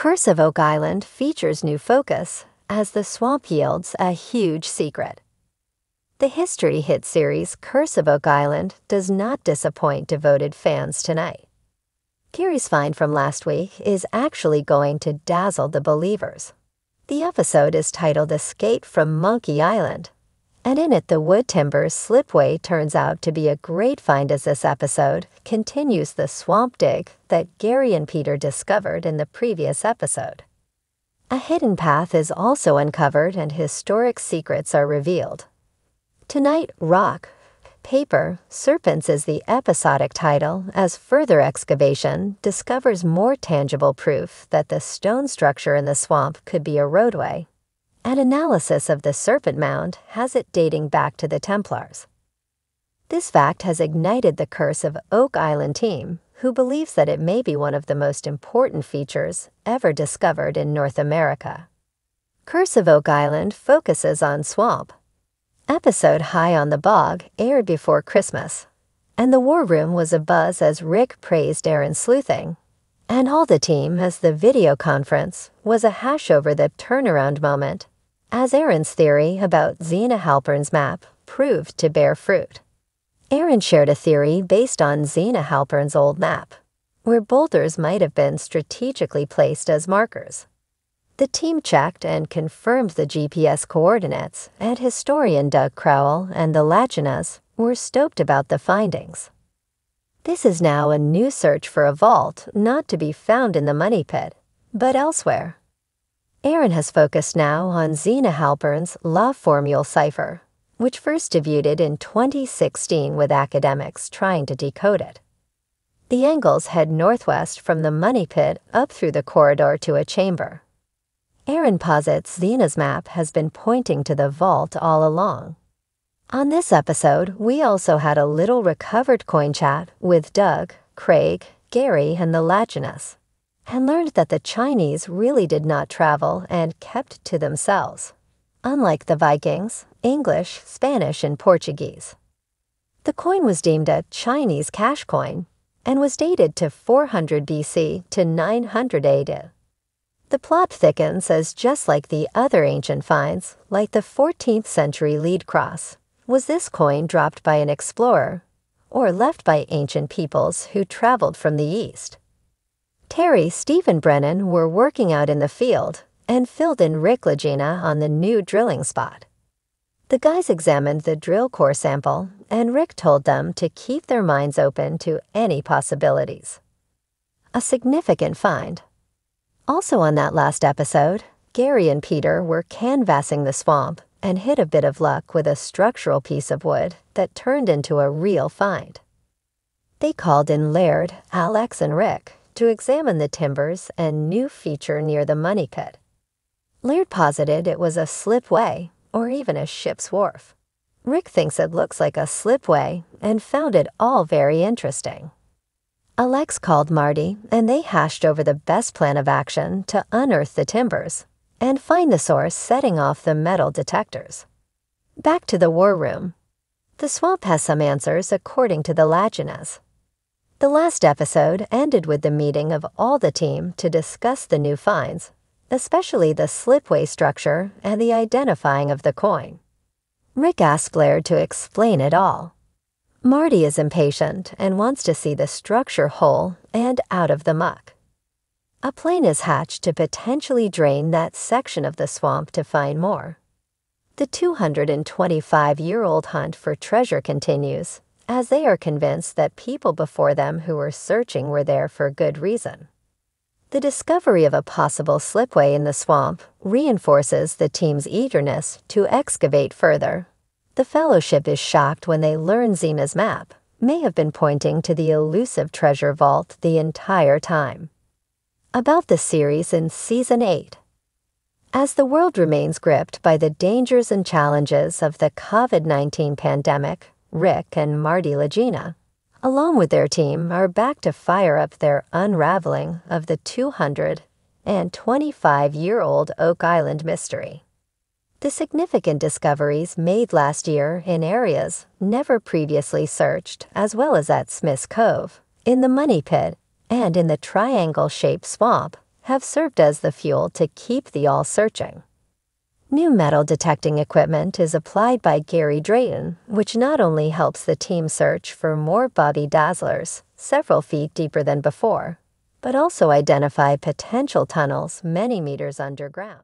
Curse of Oak Island features new focus as the swamp yields a huge secret. The history hit series Curse of Oak Island does not disappoint devoted fans tonight. Gary's find from last week is actually going to dazzle the believers. The episode is titled Escape from Monkey Island, and in it the Wood Timbers slipway turns out to be a great find as this episode continues the swamp dig that Gary and Peter discovered in the previous episode. A hidden path is also uncovered and historic secrets are revealed. Tonight, Rock, Paper, Serpents is the episodic title as further excavation discovers more tangible proof that the stone structure in the swamp could be a roadway. An analysis of the Serpent Mound has it dating back to the Templars. This fact has ignited the Curse of Oak Island team, who believes that it may be one of the most important features ever discovered in North America. Curse of Oak Island focuses on swamp. Episode High on the Bog aired before Christmas, and the war room was abuzz as Rick praised Aaron's sleuthing, and all the team as the video conference was a hash over the turnaround moment, as Aaron's theory about Zena Halpern's map proved to bear fruit. Aaron shared a theory based on Zena Halpern's old map, where boulders might have been strategically placed as markers. The team checked and confirmed the GPS coordinates, and historian Doug Crowell and the Laginas were stoked about the findings. This is now a new search for a vault not to be found in the Money Pit, but elsewhere. Aaron has focused now on Zena Halpern's La Formule cipher, which first debuted in 2016 with academics trying to decode it. The angles head northwest from the Money Pit up through the corridor to a chamber. Aaron posits Zena's map has been pointing to the vault all along. On this episode, we also had a little recovered coin chat with Doug, Craig, Gary, and the Laginas, and learned that the Chinese really did not travel and kept to themselves, unlike the Vikings, English, Spanish, and Portuguese. The coin was deemed a Chinese cash coin and was dated to 400 BC to 900 AD. The plot thickens as just like the other ancient finds, like the 14th century lead cross, was this coin dropped by an explorer or left by ancient peoples who traveled from the east? Terry, Steve, and Brennan were working out in the field and filled in Rick Lagina on the new drilling spot. The guys examined the drill core sample, and Rick told them to keep their minds open to any possibilities. A significant find. Also on that last episode, Gary and Peter were canvassing the swamp and hit a bit of luck with a structural piece of wood that turned into a real find. They called in Laird, Alex, and Rick to examine the timbers and new feature near the Money Pit. Laird posited it was a slipway or even a ship's wharf. Rick thinks it looks like a slipway and found it all very interesting. Alex called Marty, and they hashed over the best plan of action to unearth the timbers and find the source setting off the metal detectors. Back to the war room. The swamp has some answers according to the Laginas. The last episode ended with the meeting of all the team to discuss the new finds, especially the slipway structure and the identifying of the coin. Rick asked Laird to explain it all. Marty is impatient and wants to see the structure whole and out of the muck. A plan is hatched to potentially drain that section of the swamp to find more. The 225-year-old hunt for treasure continues, as they are convinced that people before them who were searching were there for good reason. The discovery of a possible slipway in the swamp reinforces the team's eagerness to excavate further. The Fellowship is shocked when they learn Zena's map may have been pointing to the elusive treasure vault the entire time. About the series in Season 8. As the world remains gripped by the dangers and challenges of the COVID-19 pandemic, Rick and Marty Lagina, along with their team, are back to fire up their unraveling of the 225-year-old Oak Island mystery. The significant discoveries made last year in areas never previously searched, as well as at Smith's Cove, in the Money Pit, and in the triangle-shaped swamp, have served as the fuel to keep the all searching. New metal detecting equipment is applied by Gary Drayton, which not only helps the team search for more Bobby Dazzlers several feet deeper than before, but also identify potential tunnels many meters underground.